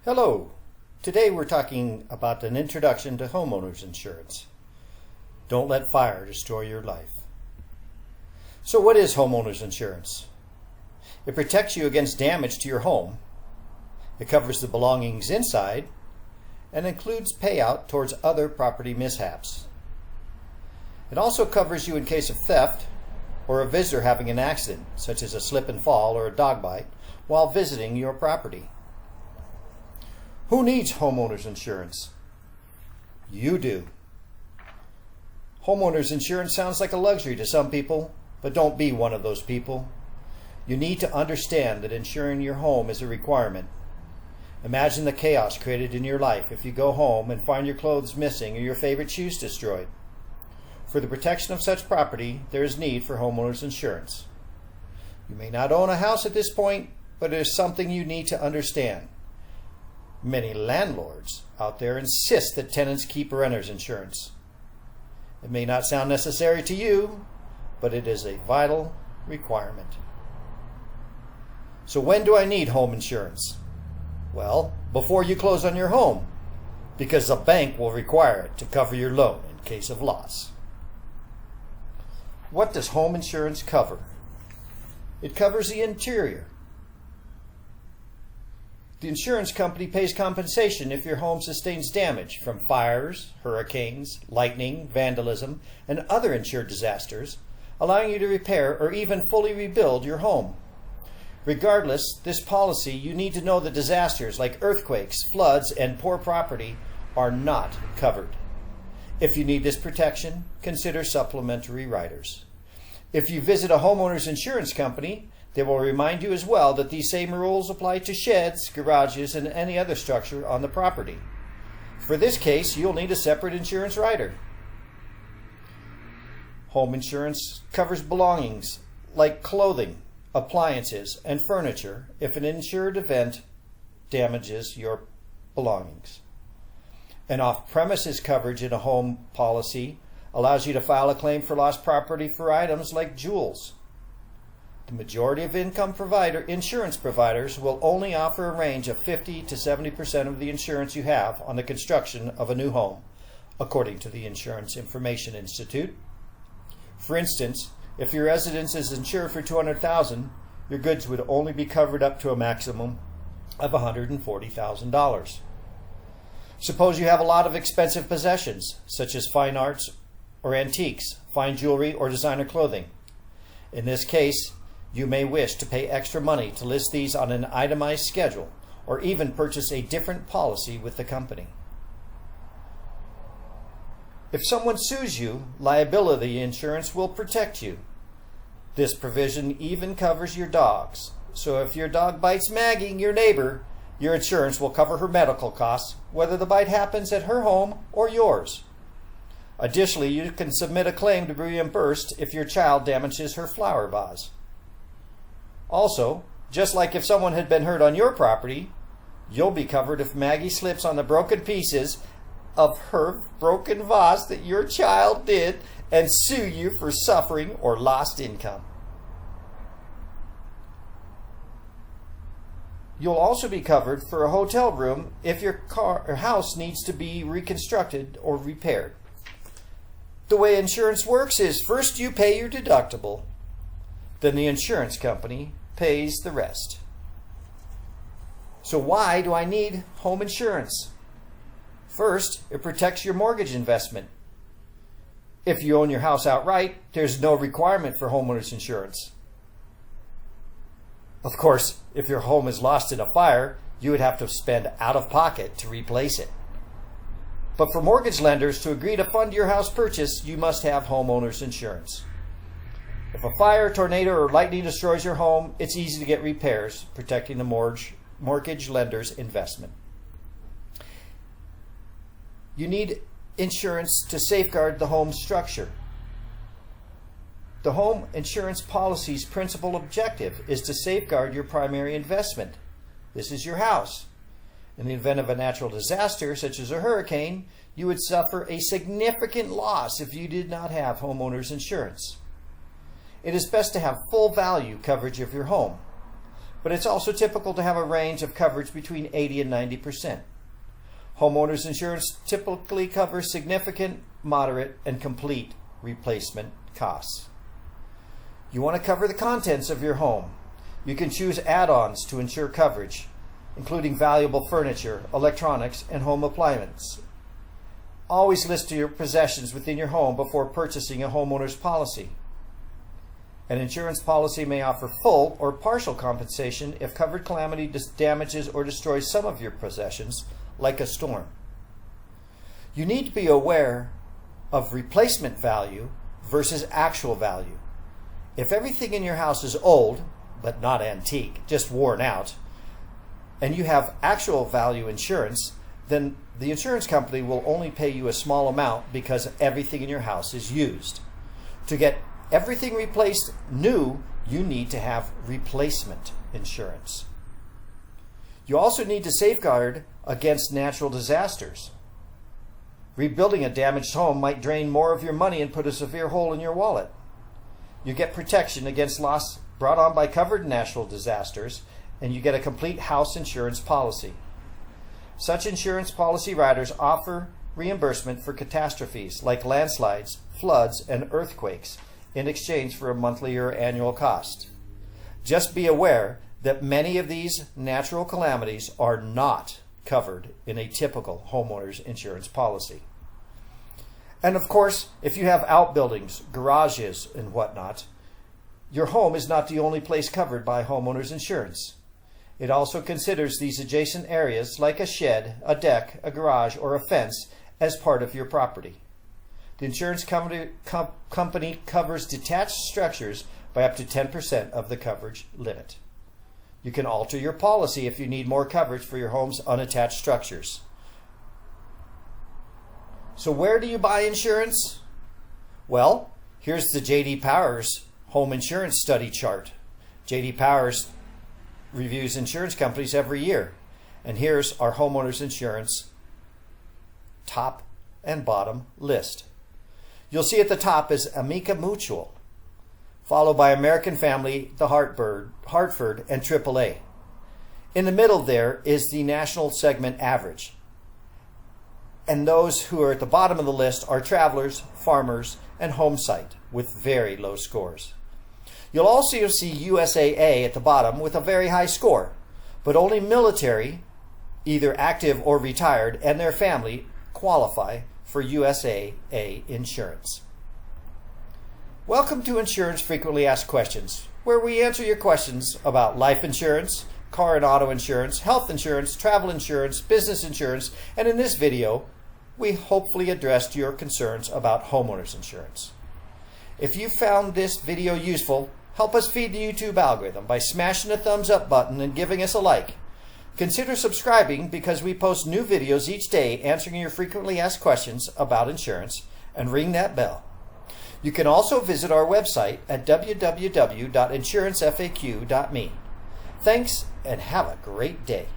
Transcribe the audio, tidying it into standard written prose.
Hello. Today we're talking about an introduction to homeowners insurance. Don't let fire destroy your life. So what is homeowners insurance? It protects you against damage to your home. It covers the belongings inside and includes payout towards other property mishaps. It also covers you in case of theft or a visitor having an accident, such as a slip and fall or a dog bite, while visiting your property. Who needs homeowners insurance? You do. Homeowners insurance sounds like a luxury to some people, but don't be one of those people. You need to understand that insuring your home is a requirement. Imagine the chaos created in your life if you go home and find your clothes missing or your favorite shoes destroyed. For the protection of such property, there is need for homeowners insurance. You may not own a house at this point, but it is something you need to understand. Many landlords out there insist that tenants keep renters insurance. It may not sound necessary to you, but it is a vital requirement. So when do I need home insurance? Well, before you close on your home, because the bank will require it to cover your loan in case of loss. What does home insurance cover? It covers the interior. The insurance company pays compensation if your home sustains damage from fires, hurricanes, lightning, vandalism, and other insured disasters, allowing you to repair or even fully rebuild your home. Regardless, this policy, you need to know that disasters like earthquakes, floods, and poor property are not covered. If you need this protection, consider supplementary riders. If you visit a homeowner's insurance company, they will remind you as well that these same rules apply to sheds, garages, and any other structure on the property. For this case, you'll need a separate insurance rider. Home insurance covers belongings like clothing, appliances, and furniture if an insured event damages your belongings. An off-premises coverage in a home policy allows you to file a claim for lost property for items like jewels. The majority of insurance providers will only offer a range of 50 to 70% of the insurance you have on the construction of a new home, according to the Insurance Information Institute. For instance, if your residence is insured for $200,000, your goods would only be covered up to a maximum of $140,000. Suppose you have a lot of expensive possessions, such as fine arts or antiques, fine jewelry, or designer clothing. In this case, you may wish to pay extra money to list these on an itemized schedule or even purchase a different policy with the company. If someone sues you, liability insurance will protect you. This provision even covers your dogs. So if your dog bites Maggie, your neighbor, your insurance will cover her medical costs, whether the bite happens at her home or yours. Additionally, you can submit a claim to be reimbursed if your child damages her flower vase. Also, just like if someone had been hurt on your property, you'll be covered if Maggie slips on the broken pieces of her broken vase that your child did and sue you for suffering or lost income. You'll also be covered for a hotel room if your car or house needs to be reconstructed or repaired. The way insurance works is first you pay your deductible, then the insurance company pays the rest. So why do I need home insurance? First, it protects your mortgage investment. If you own your house outright, there's no requirement for homeowners insurance. Of course, if your home is lost in a fire, you would have to spend out of pocket to replace it. But for mortgage lenders to agree to fund your house purchase, you must have homeowners insurance. If a fire, tornado, or lightning destroys your home, it's easy to get repairs, protecting the mortgage lender's investment. You need insurance to safeguard the home structure. The home insurance policy's principal objective is to safeguard your primary investment. This is your house. In the event of a natural disaster, such as a hurricane, you would suffer a significant loss if you did not have homeowners insurance. It is best to have full value coverage of your home. but it's also typical to have a range of coverage between 80 and 90%. Homeowners insurance typically covers significant, moderate, and complete replacement costs. You want to cover the contents of your home. You can choose add-ons to ensure coverage, including valuable furniture, electronics, and home appliances. Always list your possessions within your home before purchasing a homeowner's policy. An insurance policy may offer full or partial compensation if covered calamity damages or destroys some of your possessions, like a storm. You need to be aware of replacement value versus actual value. If everything in your house is old, but not antique, just worn out, and you have actual value insurance, then the insurance company will only pay you a small amount because everything in your house is used. To get everything replaced new, you need to have replacement insurance. You also need to safeguard against natural disasters. Rebuilding a damaged home might drain more of your money and put a severe hole in your wallet. You get protection against loss brought on by covered natural disasters, and you get a complete house insurance policy. Such insurance policy riders offer reimbursement for catastrophes like landslides, floods, and earthquakes in exchange for a monthly or annual cost. Just be aware that many of these natural calamities are not covered in a typical homeowner's insurance policy. And of course, if you have outbuildings, garages, and whatnot, your home is not the only place covered by homeowner's insurance. It also considers these adjacent areas like a shed, a deck, a garage, or a fence as part of your property. The insurance company covers detached structures by up to 10% of the coverage limit. You can alter your policy if you need more coverage for your home's unattached structures. So where do you buy insurance? Well, here's the J.D. Powers Home Insurance Study Chart. J.D. Powers reviews insurance companies every year. And here's our homeowners insurance top and bottom list. You'll see at the top is Amica Mutual, followed by American Family, the Hartford, and AAA. In the middle there is the national segment average. And those who are at the bottom of the list are Travelers, Farmers, and Homesite with very low scores. You'll also see USAA at the bottom with a very high score, but only military, either active or retired, and their family qualify for USAA insurance. Welcome to Insurance Frequently Asked Questions, where we answer your questions about life insurance, car and auto insurance, health insurance, travel insurance, business insurance, and in this video, we hopefully addressed your concerns about homeowners insurance. If you found this video useful, help us feed the YouTube algorithm by smashing the thumbs up button and giving us a like. Consider subscribing because we post new videos each day answering your frequently asked questions about insurance, and ring that bell. You can also visit our website at www.insurancefaq.me. Thanks and have a great day.